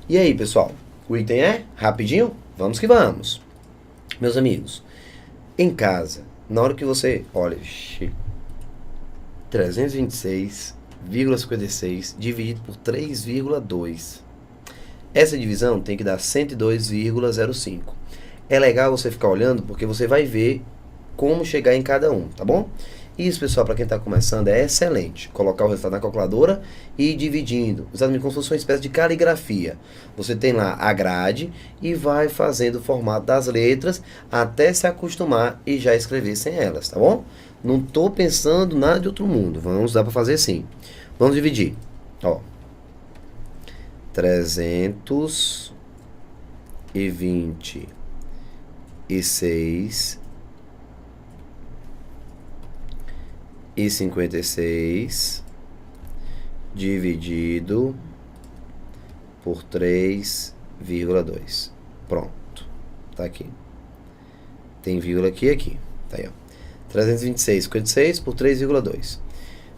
E aí, pessoal? O item é rapidinho? Vamos que vamos. Meus amigos, em casa, na hora que você... Olha, 326,56 dividido por 3,2. Essa divisão tem que dar 102,05. É legal você ficar olhando porque você vai ver como chegar em cada um, tá bom? Isso, pessoal, para quem está começando, é excelente. Colocar o resultado na calculadora e ir dividindo. Usando como se fosse uma espécie de caligrafia. Você tem lá a grade e vai fazendo o formato das letras até se acostumar e já escrever sem elas, tá bom? Não estou pensando nada de outro mundo. Vamos dar para fazer sim. Vamos dividir. Ó. 326 e 56 dividido por 3,2. Pronto. Tá aqui. Tem vírgula aqui e aqui. Tá aí, ó. 326,56 por 3,2.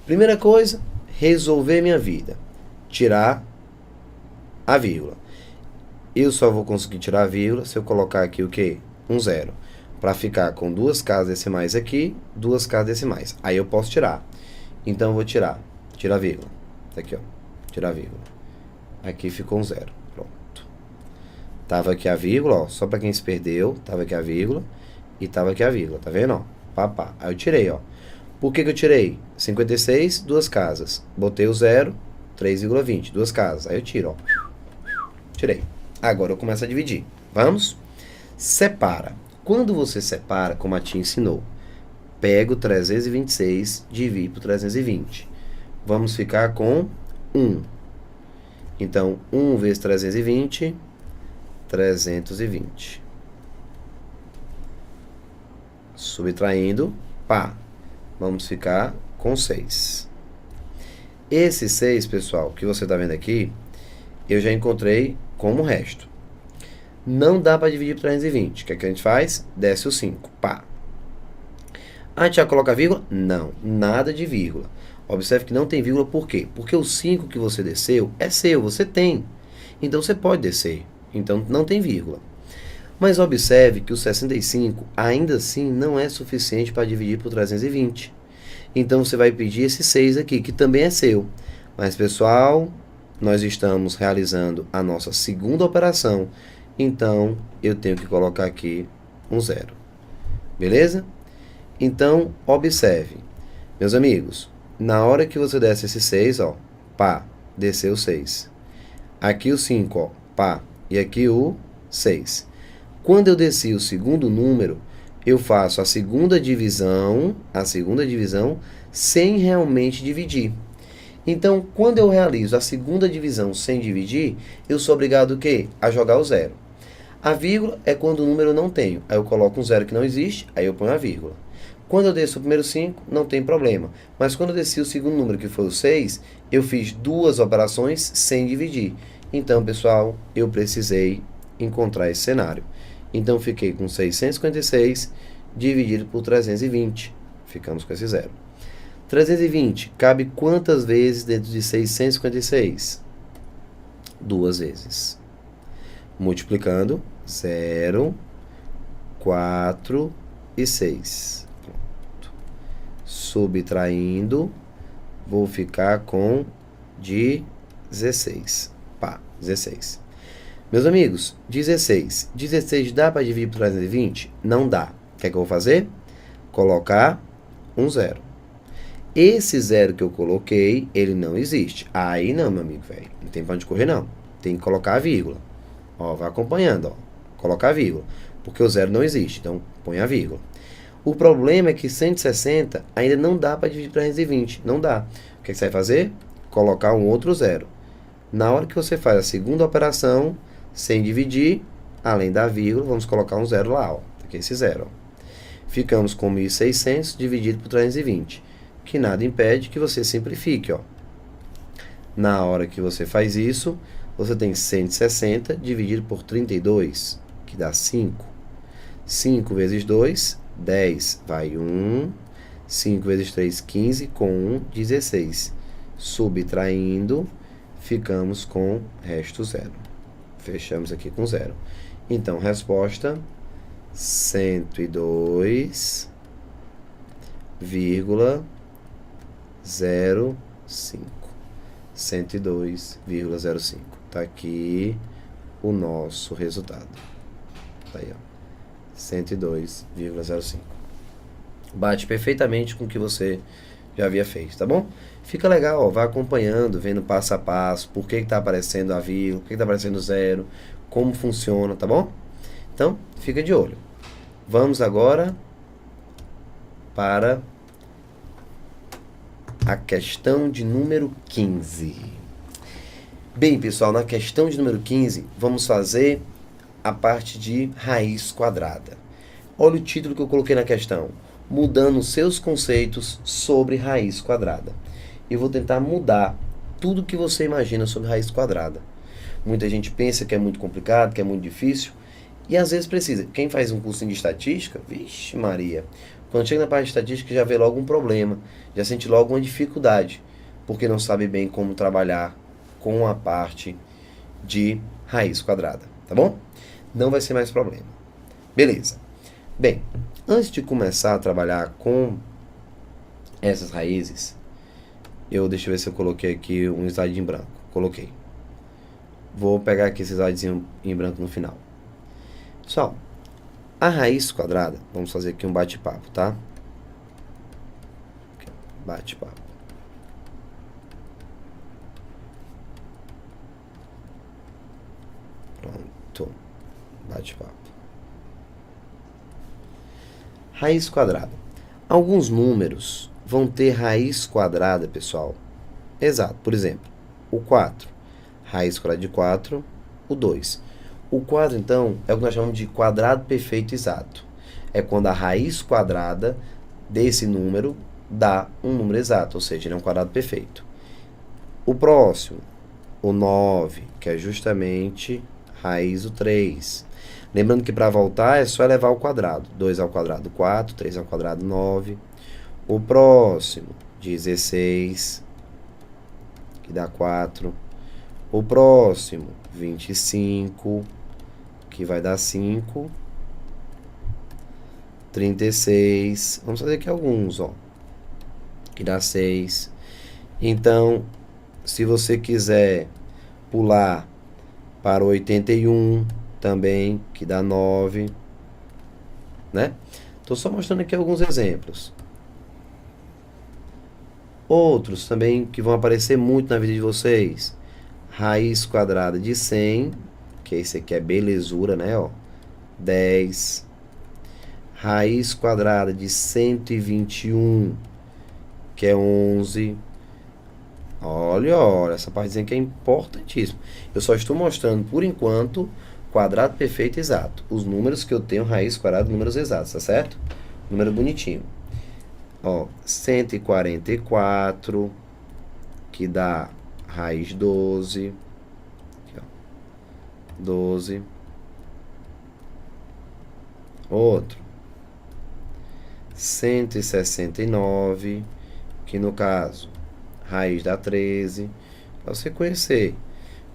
Primeira coisa, resolver minha vida. Tirar a vírgula. Eu só vou conseguir tirar a vírgula se eu colocar aqui o quê? Um zero. Para ficar com duas casas decimais aqui, duas casas decimais. Aí eu posso tirar. Então eu vou tirar a vírgula. Tá aqui, ó. Tirar a vírgula. Aqui ficou um zero. Pronto. Tava aqui a vírgula, ó. Só para quem se perdeu, tava aqui a vírgula e tava aqui a vírgula. Tá vendo, ó? Papá. Aí eu tirei, ó. Por que eu tirei? 56, duas casas. Botei o zero, 3,20. Duas casas. Aí eu tiro, ó. Tirei. Agora eu começo a dividir. Vamos? Separa. Quando você separa, como a tia ensinou, pega o 326, divide por 320. Vamos ficar com 1. Então, 1 vezes 320, 320. Subtraindo, pá. Vamos ficar com 6. Esse 6, pessoal, que você está vendo aqui, eu já encontrei como resto. Não dá para dividir por 320. O que é que a gente faz? Desce o 5. Pá. A gente já coloca vírgula? Não. Nada de vírgula. Observe que não tem vírgula por quê? Porque o 5 que você desceu é seu, você tem. Então você pode descer. Então não tem vírgula. Mas observe que o 65 ainda assim não é suficiente para dividir por 320. Então você vai pedir esse 6 aqui, que também é seu. Mas pessoal, nós estamos realizando a nossa segunda operação. Então, eu tenho que colocar aqui um zero. Beleza? Então, observe. Meus amigos, na hora que você desce esse 6, ó, pá, desceu o 6. Aqui o 5, ó, pá, e aqui o 6. Quando eu desci o segundo número, eu faço a segunda divisão sem realmente dividir. Então, quando eu realizo a segunda divisão sem dividir, eu sou obrigado o quê? A jogar o zero. A vírgula é quando o número eu não tenho. Aí eu coloco um zero que não existe, aí eu ponho a vírgula. Quando eu desço o primeiro 5, não tem problema. Mas quando eu desci o segundo número, que foi o 6, eu fiz duas operações sem dividir. Então, pessoal, eu precisei encontrar esse cenário. Então, fiquei com 656 dividido por 320. Ficamos com esse zero. 320 cabe quantas vezes dentro de 656? Duas vezes. Multiplicando, 0, 4 e 6. Pronto. Subtraindo, vou ficar com 16. Pá, 16. Meus amigos, 16. 16 dá para dividir por 320? Não dá. O que é que eu vou fazer? Colocar um zero. Esse zero que eu coloquei, ele não existe. Aí não, meu amigo, velho. Não tem pra onde correr, não. Tem que colocar a vírgula. Ó, vai acompanhando, ó. Colocar a vírgula. Porque o zero não existe. Então, põe a vírgula. O problema é que 160 ainda não dá para dividir por 320. Não dá. O que você vai fazer? Colocar um outro zero. Na hora que você faz a segunda operação, sem dividir, além da vírgula, vamos colocar um zero lá, ó. Aqui esse zero, ó. Ficamos com 1.600 dividido por 320. Que nada impede que você simplifique, ó. Na hora que você faz isso, você tem 160 dividido por 32, que dá 5. 5 vezes 2, 10. Vai 1. 5 vezes 3, 15. Com 1, 16. Subtraindo, ficamos com resto zero. Fechamos aqui com 0. Então, resposta 102,05. 102,05. Tá aqui o nosso resultado. Tá aí, ó. 102,05. Bate perfeitamente com o que você já havia feito, tá bom? Fica legal, ó, vai acompanhando, vendo passo a passo, por que está aparecendo a vírgula, por que está aparecendo zero, como funciona, tá bom? Então, fica de olho. Vamos agora para a questão de número 15. Bem, pessoal, na questão de número 15, vamos fazer a parte de raiz quadrada. Olha o título que eu coloquei na questão. Mudando seus conceitos sobre raiz quadrada. Eu vou tentar mudar tudo que você imagina sobre raiz quadrada. Muita gente pensa que é muito complicado, que é muito difícil, e às vezes precisa. Quem faz um curso de estatística, vixe Maria, quando chega na parte de estatística já vê logo um problema, já sente logo uma dificuldade, porque não sabe bem como trabalhar com a parte de raiz quadrada, tá bom? Não vai ser mais problema. Beleza. Bem, antes de começar a trabalhar com essas raízes, deixa eu ver se eu coloquei aqui um slide em branco. Coloquei. Vou pegar aqui esse slide em branco no final. Pessoal, a raiz quadrada, vamos fazer aqui um bate-papo, tá? Bate-papo. Pronto. Bate-papo. Raiz quadrada. Alguns números vão ter raiz quadrada, pessoal. Exato. Por exemplo, o 4. Raiz quadrada de 4, o 2. O 4, então, é o que nós chamamos de quadrado perfeito exato. É quando a raiz quadrada desse número dá um número exato, ou seja, ele é um quadrado perfeito. O próximo, o 9, que é justamente raiz do 3. Lembrando que para voltar é só elevar ao quadrado. 2 ao quadrado, 4. 3 ao quadrado, 9. O próximo, 16, que dá 4. O próximo, 25, que vai dar 5. 36. Vamos fazer aqui alguns, ó. Que dá 6. Então, se você quiser pular para o 81, também, que dá 9, né? Estou só mostrando aqui alguns exemplos. Outros também que vão aparecer muito na vida de vocês. Raiz quadrada de 100, que esse aqui é belezura, né? Ó, 10. Raiz quadrada de 121, que é 11. Olha, essa partezinha aqui é importantíssima. Eu só estou mostrando, por enquanto, quadrado perfeito exato. Os números que eu tenho, raiz quadrada, números exatos, tá certo? Número bonitinho. Ó, 144, que dá raiz 12. Aqui, ó, 12. Outro. 169, que no caso, raiz dá 13. Para você conhecer.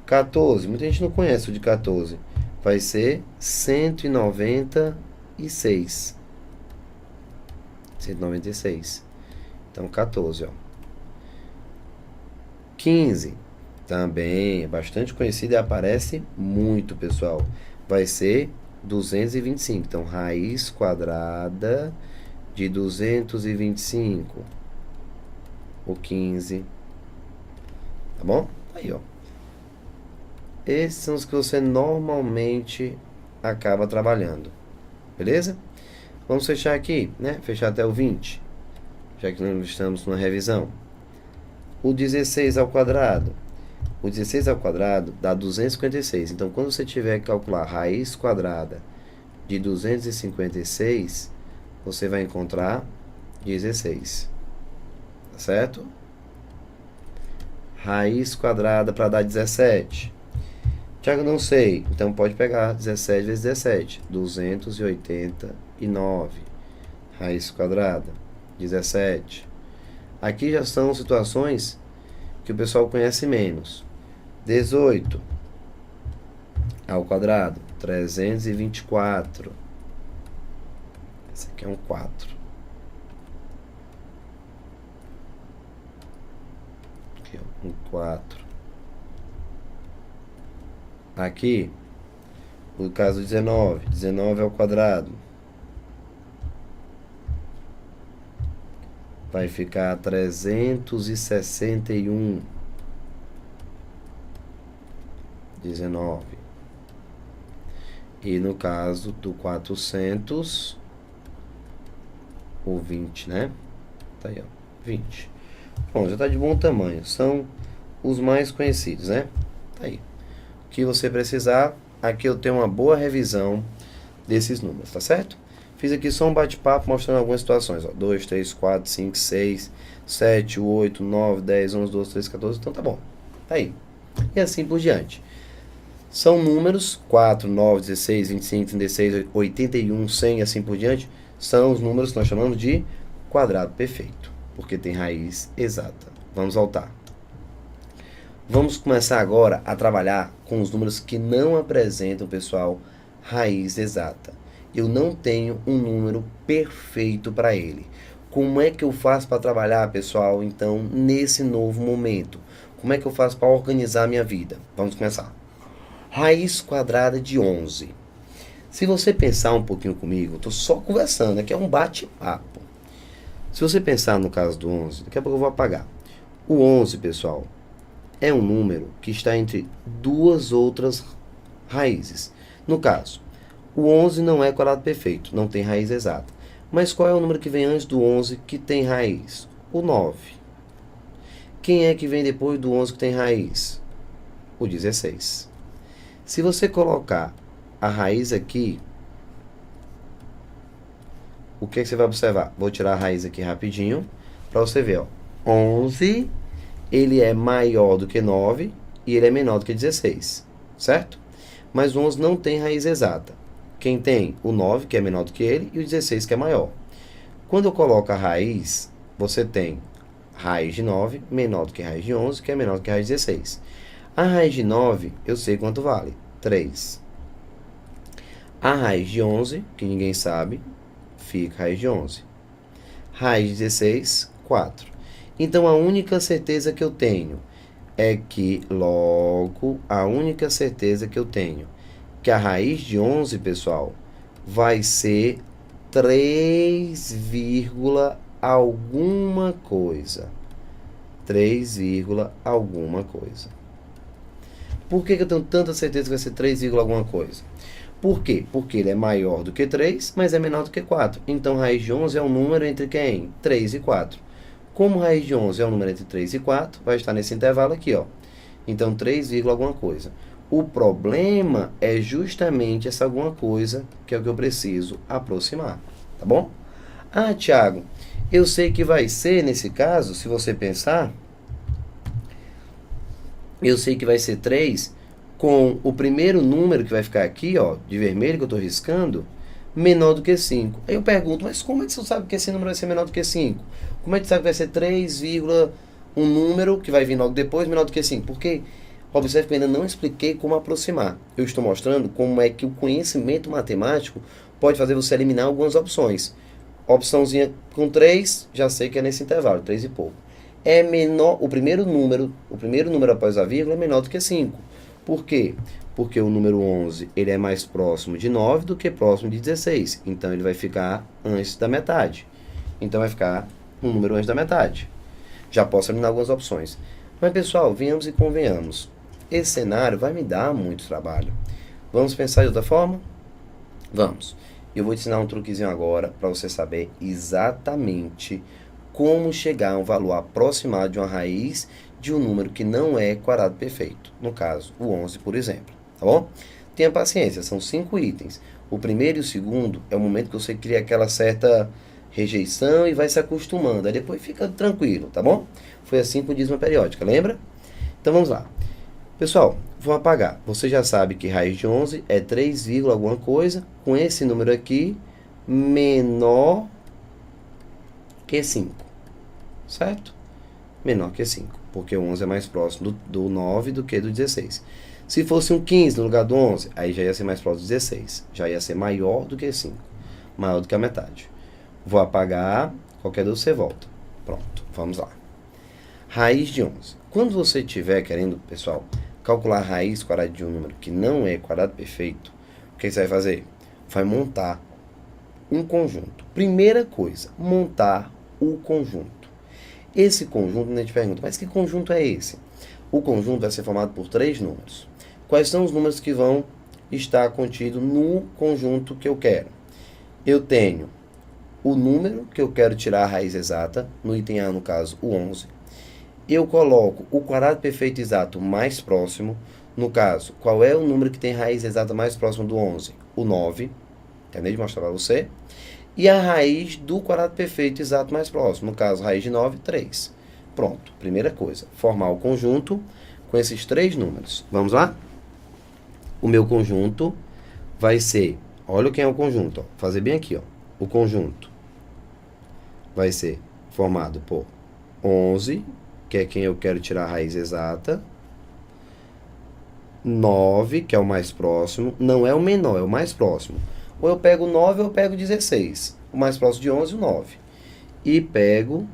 14, muita gente não conhece o de 14. Vai ser 196. 196. Então, 14, ó. 15, também é bastante conhecido e aparece muito, pessoal. Vai ser 225. Então, raiz quadrada de 225. O 15. Tá bom? Aí, ó. Esses são os que você normalmente acaba trabalhando. Beleza? Vamos fechar aqui, né? Fechar até o 20. Já que nós estamos numa revisão. O 16 ao quadrado. O 16 ao quadrado dá 256. Então, quando você tiver que calcular raiz quadrada de 256, você vai encontrar 16. Tá certo? Raiz quadrada para dar 17. Tiago, não sei. Então, pode pegar 17 vezes 17. 289. Raiz quadrada. 17. Aqui já são situações que o pessoal conhece menos. 18. ao quadrado, 324. Esse aqui é um 4. Aqui, ó, um 4. Aqui, no caso 19, 19 ao quadrado, vai ficar 361. 19. E no caso do 400, o 20, né? Tá aí, ó, 20. Bom, já tá de bom tamanho. São os mais conhecidos, né? Tá aí. O que você precisar, aqui eu tenho uma boa revisão desses números, tá certo? Fiz aqui só um bate-papo mostrando algumas situações, ó. 2, 3, 4, 5, 6, 7, 8, 9, 10, 11, 12, 13, 14. Então tá bom. Tá aí. E assim por diante. São números 4, 9, 16, 25, 36, 81, 100 e assim por diante. São os números que nós chamamos de quadrado perfeito, porque tem raiz exata. Vamos voltar. Vamos começar agora a trabalhar com os números que não apresentam, pessoal, raiz exata. Eu não tenho um número perfeito para ele. Como é que eu faço para trabalhar, pessoal, então, nesse novo momento? Como é que eu faço para organizar a minha vida? Vamos começar. Raiz quadrada de 11. Se você pensar um pouquinho comigo, estou só conversando, aqui é um bate-papo. Se você pensar no caso do 11, daqui a pouco eu vou apagar. O 11, pessoal, é um número que está entre duas outras raízes. No caso, o 11 não é quadrado perfeito, não tem raiz exata. Mas qual é o número que vem antes do 11 que tem raiz? O 9. Quem é que vem depois do 11 que tem raiz? O 16. Se você colocar a raiz aqui, o que você vai observar? Vou tirar a raiz aqui rapidinho, para você ver, ó. 11, ele é maior do que 9 e ele é menor do que 16, certo? Mas o 11 não tem raiz exata. Quem tem? O 9, que é menor do que ele, e o 16, que é maior. Quando eu coloco a raiz, você tem raiz de 9 menor do que raiz de 11, que é menor do que raiz de 16. A raiz de 9, eu sei quanto vale, 3. A raiz de 11, que ninguém sabe, fica raiz de 11. Raiz de 16, 4. Então, a única certeza que eu tenho é que, logo, a única certeza que eu tenho que a raiz de 11, pessoal, vai ser 3, alguma coisa. 3, alguma coisa. Por que eu tenho tanta certeza que vai ser 3, alguma coisa? Por quê? Porque ele é maior do que 3, mas é menor do que 4. Então, raiz de 11 é um número entre quem? 3 e 4. Como raiz de 11 é um número entre 3 e 4, vai estar nesse intervalo aqui, ó. Então, 3, alguma coisa. O problema é justamente essa alguma coisa, que é o que eu preciso aproximar, tá bom? Ah, Thiago, eu sei que vai ser, nesse caso, se você pensar, eu sei que vai ser 3 com o primeiro número que vai ficar aqui, ó, de vermelho, que eu estou riscando, menor do que 5. Aí eu pergunto, mas como é que você sabe que esse número vai ser menor do que 5? Como é que você sabe que vai ser 3, um número que vai vir logo depois menor do que 5? Porque, observe que eu ainda não expliquei como aproximar. Eu estou mostrando como é que o conhecimento matemático pode fazer você eliminar algumas opções. Opçãozinha com 3, já sei que é nesse intervalo, 3 e pouco. É menor, o primeiro número após a vírgula é menor do que 5. Por quê? Porque o número 11, ele é mais próximo de 9 do que próximo de 16. Então, ele vai ficar antes da metade. Então, vai ficar um número antes da metade. Já posso eliminar algumas opções. Mas, pessoal, venhamos e convenhamos. Esse cenário vai me dar muito trabalho. Vamos pensar de outra forma? Vamos. Eu vou te ensinar um truquezinho agora para você saber exatamente como chegar a um valor aproximado de uma raiz de um número que não é quadrado perfeito. No caso, o 11, por exemplo. Tá bom? Tenha paciência, são 5 itens. O primeiro e o segundo é o momento que você cria aquela certa rejeição e vai se acostumando. Aí depois fica tranquilo, tá bom? Foi assim com dízima periódica, lembra? Então vamos lá. Pessoal, vou apagar. Você já sabe que raiz de 11 é 3, alguma coisa, com esse número aqui, menor que 5. Certo? Menor que 5, porque o 11 é mais próximo do 9 do que do 16. Se fosse um 15 no lugar do 11, aí já ia ser mais próximo de 16. Já ia ser maior do que 5. Maior do que a metade. Vou apagar, qualquer dúvida você volta. Pronto, vamos lá. Raiz de 11. Quando você estiver querendo, pessoal, calcular a raiz quadrada de um número que não é quadrado perfeito, o que você vai fazer? Vai montar um conjunto. Primeira coisa, montar o conjunto. Esse conjunto, a gente pergunta, mas que conjunto é esse? O conjunto vai ser formado por 3 números. Quais são os números que vão estar contidos no conjunto que eu quero? Eu tenho o número que eu quero tirar a raiz exata, no item A, no caso, o 11. Eu coloco o quadrado perfeito exato mais próximo. No caso, qual é o número que tem raiz exata mais próximo do 11? O 9. Acabei de mostrar para você. E a raiz do quadrado perfeito exato mais próximo. No caso, raiz de 9, 3. Pronto. Primeira coisa, formar o conjunto com esses 3 números. Vamos lá? O meu conjunto vai ser... Olha quem é o conjunto. Ó. Vou fazer bem aqui. Ó. O conjunto vai ser formado por 11, que é quem eu quero tirar a raiz exata. 9, que é o mais próximo. Não é o menor, é o mais próximo. Ou eu pego 9 ou eu pego 16. O mais próximo de 11, o 9. E pego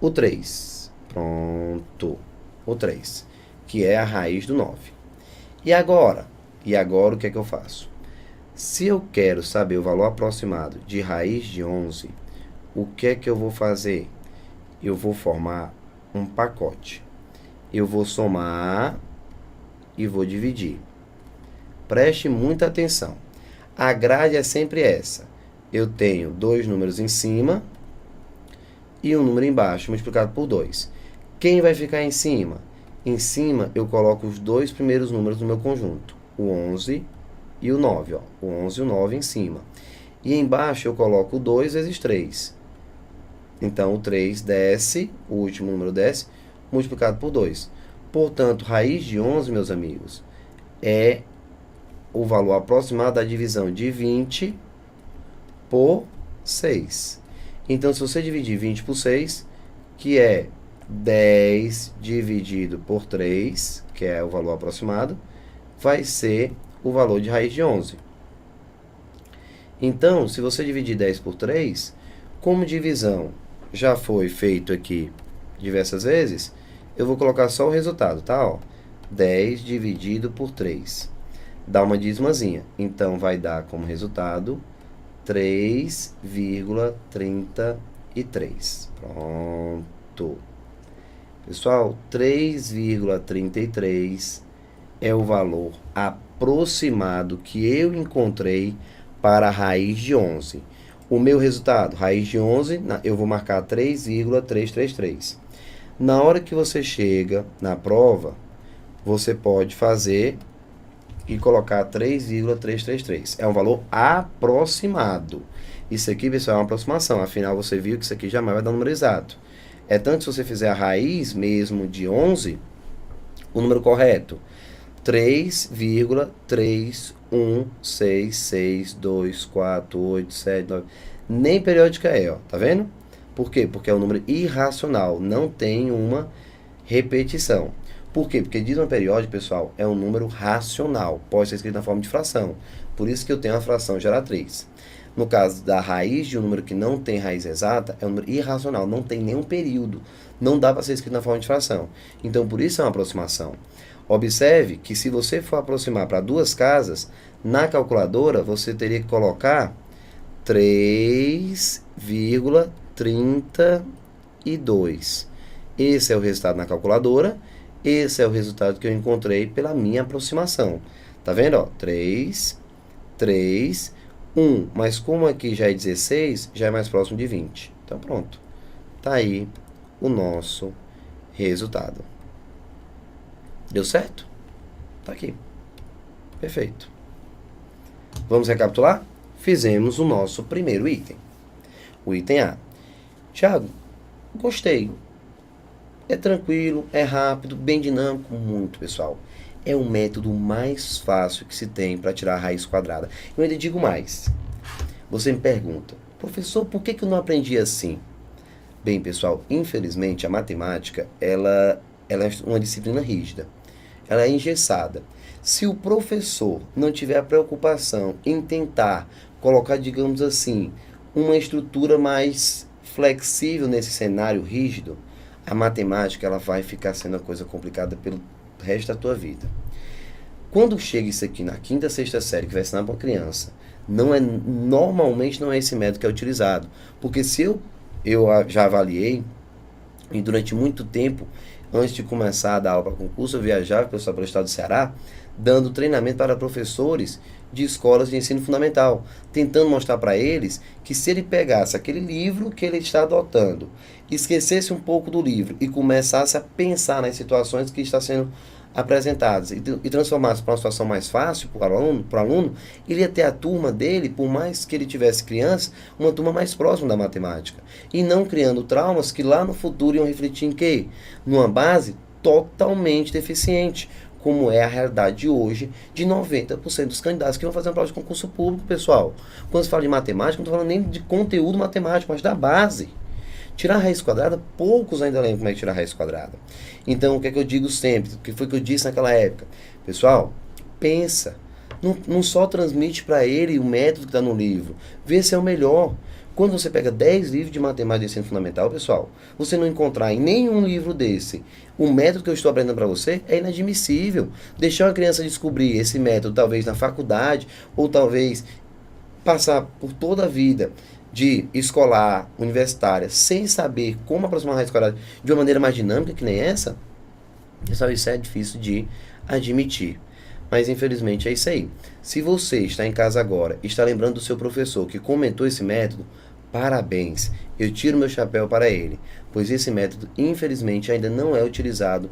o 3. Pronto. O 3. Que é a raiz do 9. E agora? O que é que eu faço? Se eu quero saber o valor aproximado de raiz de 11, o que é que eu vou fazer? Eu vou formar um pacote. Eu vou somar e vou dividir. Preste muita atenção. A grade é sempre essa. Eu tenho 2 números em cima e um número embaixo, multiplicado por 2. Quem vai ficar em cima? Em cima, eu coloco os 2 primeiros números do meu conjunto. O 11 e o 9. Ó. O 11 e o 9 em cima. E embaixo, eu coloco o 2 vezes 3. Então, o 3 desce, o último número desce, multiplicado por 2. Portanto, raiz de 11, meus amigos, é o valor aproximado da divisão de 20 por 6. Então, se você dividir 20 por 6, que é 10 dividido por 3, que é o valor aproximado, vai ser o valor de raiz de 11. Então, se você dividir 10 por 3, como divisão já foi feito aqui diversas vezes, eu vou colocar só o resultado, tá? Ó, 10 dividido por 3. Dá uma dízimazinha. Então, vai dar como resultado 3,33. Pronto. Pessoal, 3,33 é o valor aproximado que eu encontrei para a raiz de 11. O meu resultado, raiz de 11, eu vou marcar 3,333. Na hora que você chega na prova, você pode fazer e colocar 3,333. É um valor aproximado. Isso aqui, pessoal, é uma aproximação. Afinal, você viu que isso aqui jamais vai dar um número exato. É tanto se você fizer a raiz mesmo de 11, o número correto, 3,316624879. Nem periódica é, ó, tá vendo? Por quê? Porque é um número irracional, não tem uma repetição. Por quê? Porque diz uma periódica, pessoal, é um número racional, pode ser escrito na forma de fração. Por isso que eu tenho a fração geratriz. No caso da raiz de um número que não tem raiz exata, é um número irracional, não tem nenhum período, não dá para ser escrito na forma de fração. Então, por isso é uma aproximação. Observe que se você for aproximar para 2 casas, na calculadora você teria que colocar 3,32. Esse é o resultado na calculadora, esse é o resultado que eu encontrei pela minha aproximação. Tá vendo? Ó, 3, 3, 1. Mas como aqui já é 16, já é mais próximo de 20. Então, pronto. Tá aí o nosso resultado. Deu certo? Tá aqui. Perfeito. Vamos recapitular? Fizemos o nosso primeiro item. O item A. Thiago, gostei. É tranquilo, é rápido, bem dinâmico, muito, pessoal. É o método mais fácil que se tem para tirar a raiz quadrada. Eu ainda digo mais. Você me pergunta, professor, por que eu não aprendi assim? Bem, pessoal, infelizmente a matemática, ela é uma disciplina rígida. ela é engessada. Se o professor não tiver a preocupação em tentar colocar, digamos assim, uma estrutura mais flexível nesse cenário rígido, a matemática ela vai ficar sendo uma coisa complicada pelo resto da tua vida. Quando chega isso aqui na quinta, sexta série, que vai ensinar para uma criança, normalmente não é esse método que é utilizado. Porque se eu já avaliei, e durante muito tempo, antes de começar a dar aula para concurso, eu viajava pelo estado do Ceará, dando treinamento para professores de escolas de ensino fundamental, tentando mostrar para eles que se ele pegasse aquele livro que ele está adotando, esquecesse um pouco do livro e começasse a pensar nas situações que está sendo apresentadas e transformasse para uma situação mais fácil para o aluno, ele ia ter a turma dele, por mais que ele tivesse criança, uma turma mais próxima da matemática. E não criando traumas que lá no futuro iam refletir em quê? Numa base totalmente deficiente, como é a realidade de hoje de 90% dos candidatos que vão fazer uma prova de concurso público, pessoal. Quando se fala de matemática, não estou falando nem de conteúdo matemático, mas da base. Tirar a raiz quadrada, poucos ainda lembram como é que tirar a raiz quadrada. Então, o que é que eu digo sempre? O que foi que eu disse naquela época? Pessoal, pensa. Não só transmite para ele o método que está no livro. Vê se é o melhor. Quando você pega 10 livros de matemática de ensino fundamental, pessoal, você não encontrar em nenhum livro desse o método que eu estou aprendendo para você, é inadmissível. Deixar uma criança descobrir esse método, talvez na faculdade, ou talvez passar por toda a vida de escolar, universitária, sem saber como aproximar a raiz quadrada de uma maneira mais dinâmica que nem essa, pessoal, isso é difícil de admitir. Mas infelizmente é isso aí. Se você está em casa agora e está lembrando do seu professor que comentou esse método, parabéns. Eu tiro meu chapéu para ele, pois esse método infelizmente ainda não é utilizado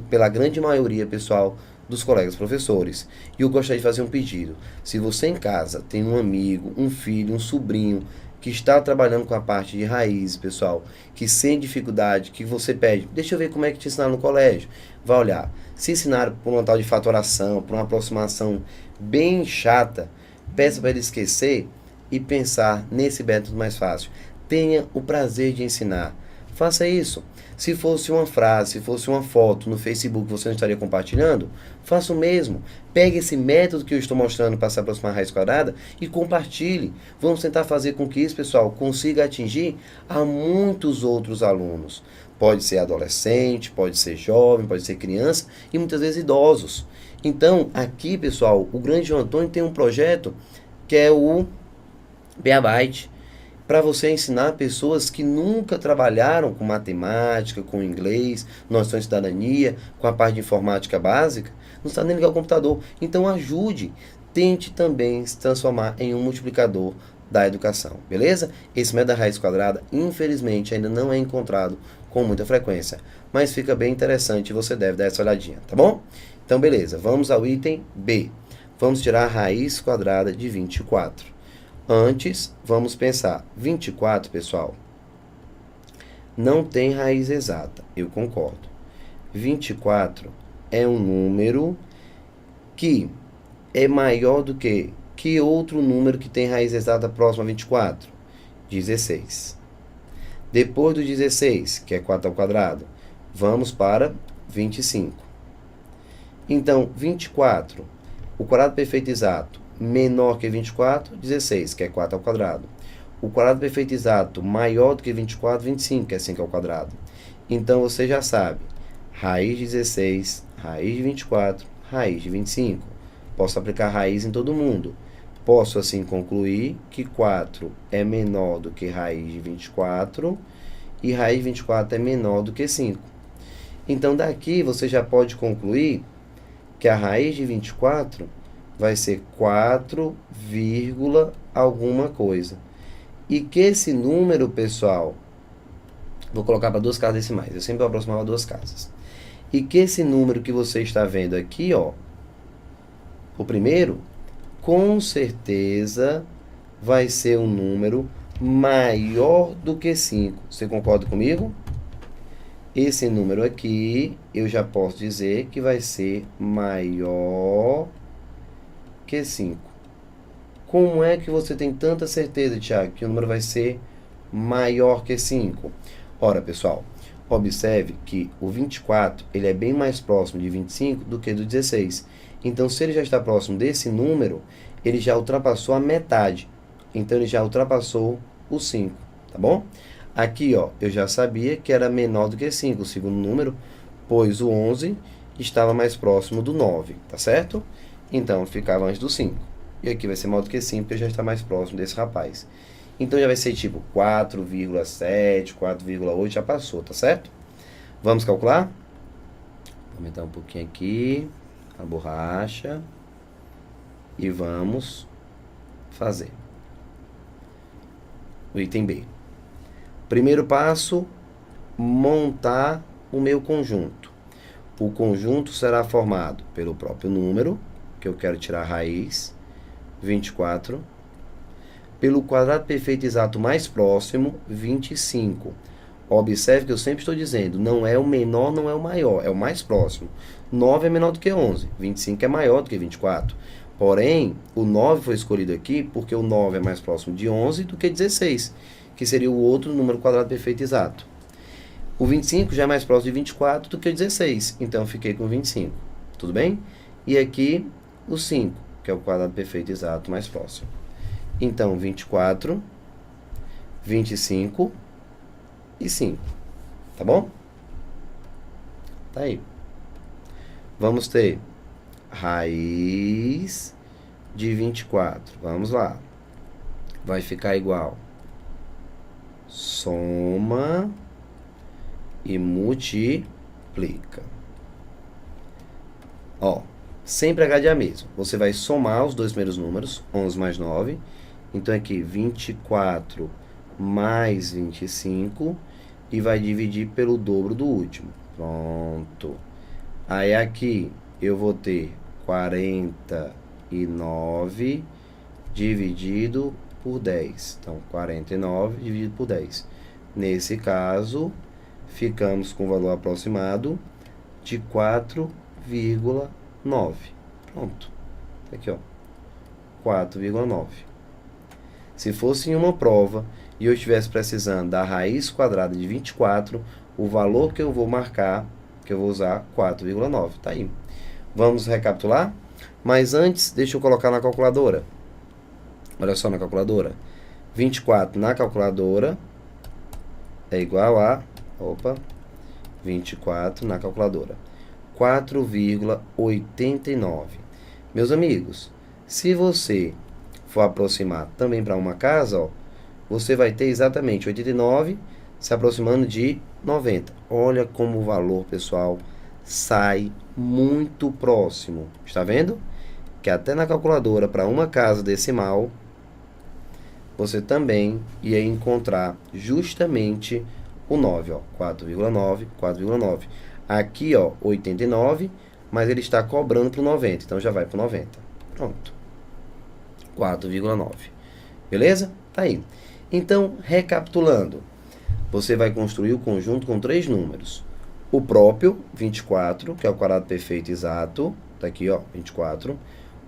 pela grande maioria, pessoal, dos colegas professores. E eu gostaria de fazer um pedido. Se você em casa tem um amigo, um filho, um sobrinho que está trabalhando com a parte de raiz, pessoal, que sem dificuldade, que você pede, deixa eu ver como é que te ensinaram no colégio. Vai olhar. Se ensinaram por uma tal de fatoração, por uma aproximação bem chata, peça para ele esquecer e pensar nesse método mais fácil. Tenha o prazer de ensinar. Faça isso. Se fosse uma frase, se fosse uma foto no Facebook que você não estaria compartilhando, faça o mesmo. Pegue esse método que eu estou mostrando para se aproximar a raiz quadrada e compartilhe. Vamos tentar fazer com que isso, pessoal, consiga atingir a muitos outros alunos. Pode ser adolescente, pode ser jovem, pode ser criança e muitas vezes idosos. Então, aqui, pessoal, o grande João Antônio tem um projeto que é o Beabyte, para você ensinar pessoas que nunca trabalharam com matemática, com inglês, noção de cidadania, com a parte de informática básica, não sabe nem ligar o computador. Então ajude, tente também se transformar em um multiplicador da educação, beleza? Esse método da raiz quadrada, infelizmente, ainda não é encontrado com muita frequência, mas fica bem interessante e você deve dar essa olhadinha, tá bom? Então beleza, vamos ao item B. Vamos tirar a raiz quadrada de 24. Antes, vamos pensar, 24, pessoal, não tem raiz exata, eu concordo. 24 é um número que é maior do que outro número que tem raiz exata próxima a 24? 16. Depois do 16, que é 4 ao quadrado, vamos para 25. Então, 24, o quadrado perfeito exato, menor que 24, 16, que é 4 ao quadrado. O quadrado perfeito exato maior do que 24, 25, que é 5 ao quadrado. Então, você já sabe, raiz de 16, raiz de 24, raiz de 25. Posso aplicar raiz em todo mundo. Posso, assim, concluir que 4 é menor do que raiz de 24 e raiz de 24 é menor do que 5. Então, daqui você já pode concluir que a raiz de 24 vai ser 4, alguma coisa. E que esse número, pessoal, vou colocar para 2 casas decimais, eu sempre vou aproximar para 2 casas. E que esse número que você está vendo aqui, ó, o primeiro, com certeza vai ser um número maior do que 5. Você concorda comigo? Esse número aqui, eu já posso dizer que vai ser maior que 5. Como é que você tem tanta certeza, Thiago, que o número vai ser maior que 5? Ora, pessoal, Observe que o 24 ele é bem mais próximo de 25 do que do 16. Então, se ele já está próximo desse número, ele já ultrapassou a metade. Então, ele já ultrapassou o 5, tá bom? Aqui, ó, eu já sabia que era menor do que 5, o segundo número, pois o 11 estava mais próximo do 9, tá certo? Então, ficava antes do 5. E aqui vai ser maior do que 5, porque já está mais próximo desse rapaz. Então, já vai ser tipo 4,7, 4,8, já passou, tá certo? Vamos calcular? Vou aumentar um pouquinho aqui a borracha. E vamos fazer. O item B. Primeiro passo, montar o meu conjunto. O conjunto será formado pelo próprio número, que eu quero tirar a raiz, 24, pelo quadrado perfeito exato mais próximo, 25. Observe que eu sempre estou dizendo, não é o menor, não é o maior, é o mais próximo. 9 é menor do que 11, 25 é maior do que 24. Porém, o 9 foi escolhido aqui porque o 9 é mais próximo de 11 do que 16, que seria o outro número quadrado perfeito exato. O 25 já é mais próximo de 24 do que o 16, então eu fiquei com 25. Tudo bem? E aqui o 5, que é o quadrado perfeito exato mais próximo. Então, 24, 25 e 5. Tá bom? Tá aí. Vamos ter raiz de 24. Vamos lá. Vai ficar igual. Soma e multiplica. Ó, sempre H de A mesmo. Você vai somar os dois primeiros números, 11 mais 9. Então, aqui, 24 mais 25. E vai dividir pelo dobro do último. Pronto. Aí, aqui, eu vou ter 49 dividido por 10. Então, 49 dividido por 10. Nesse caso, ficamos com o valor aproximado de 4,9. Pronto. Aqui, ó. 4,9. Se fosse em uma prova e eu estivesse precisando da raiz quadrada de 24, o valor que eu vou marcar, que eu vou usar, 4,9. Tá aí. Vamos recapitular? Mas antes, deixa eu colocar na calculadora. Olha só na calculadora. 24 na calculadora é igual a... 24 na calculadora. 4,89. Meus amigos, se você for aproximar também para uma casa, ó, você vai ter exatamente 89 se aproximando de 90. Olha como o valor, pessoal, sai muito próximo. Está vendo? Que até na calculadora, para uma casa decimal, você também ia encontrar justamente o 9, ó, 4,9, 4,9. Aqui, ó, 89, mas ele está cobrando para o 90, então já vai para o 90. Pronto. 4,9. Beleza? Tá aí. Então, recapitulando, você vai construir o conjunto com três números. O próprio, 24, que é o quadrado perfeito exato, tá aqui, ó, 24.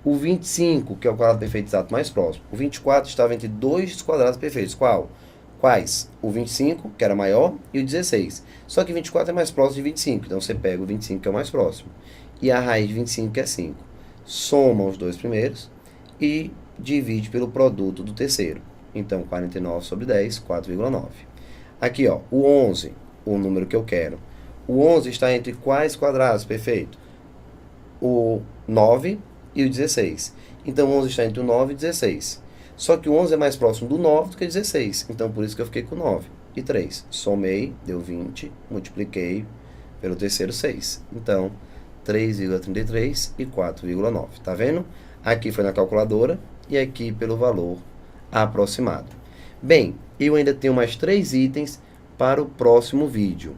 O 25, que é o quadrado perfeito exato mais próximo. O 24 estava entre dois quadrados perfeitos. Quais? O 25, que era maior, e o 16. Só que 24 é mais próximo de 25, então você pega o 25, que é o mais próximo, e a raiz de 25, que é 5. Soma os dois primeiros e divide pelo produto do terceiro. Então, 49 sobre 10, 4,9. Aqui, ó, o 11, o número que eu quero. O 11 está entre quais quadrados? Perfeito. O 9 e o 16. Então, o 11 está entre o 9 e o 16. Só que o 11 é mais próximo do 9 do que o 16. Então, por isso que eu fiquei com 9 e 3. Somei, deu 20. Multipliquei pelo terceiro, 6. Então, 3,33 e 4,9. Tá vendo? Aqui foi na calculadora e aqui pelo valor aproximado. Bem, eu ainda tenho mais 3 itens para o próximo vídeo.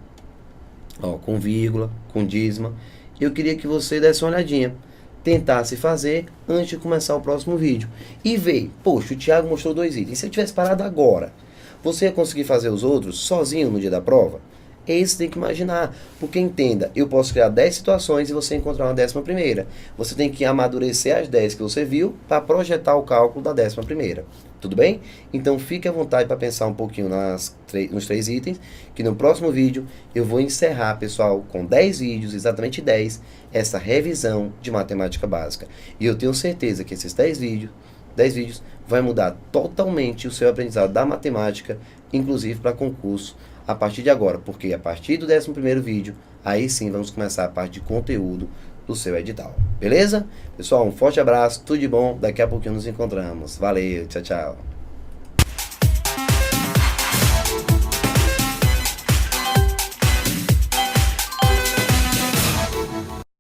Ó, com vírgula, com dízima. Eu queria que você desse uma olhadinha, tentasse fazer antes de começar o próximo vídeo. E ver, poxa, o Thiago mostrou 2 itens. Se eu tivesse parado agora, você ia conseguir fazer os outros sozinho no dia da prova? Esse tem que imaginar, porque entenda, eu posso criar 10 situações e você encontrar uma 11ª. Você tem que amadurecer as 10 que você viu para projetar o cálculo da 11ª. Tudo bem? Então fique à vontade para pensar um pouquinho nos 3 itens, que no próximo vídeo eu vou encerrar, pessoal, com 10 vídeos, exatamente 10, essa revisão de matemática básica. E eu tenho certeza que esses 10 vídeos vai mudar totalmente o seu aprendizado da matemática, inclusive para concurso, a partir de agora, porque a partir do 11º vídeo, aí sim vamos começar a parte de conteúdo do seu edital. Beleza? Pessoal, um forte abraço, tudo de bom, daqui a pouquinho nos encontramos. Valeu, tchau, tchau.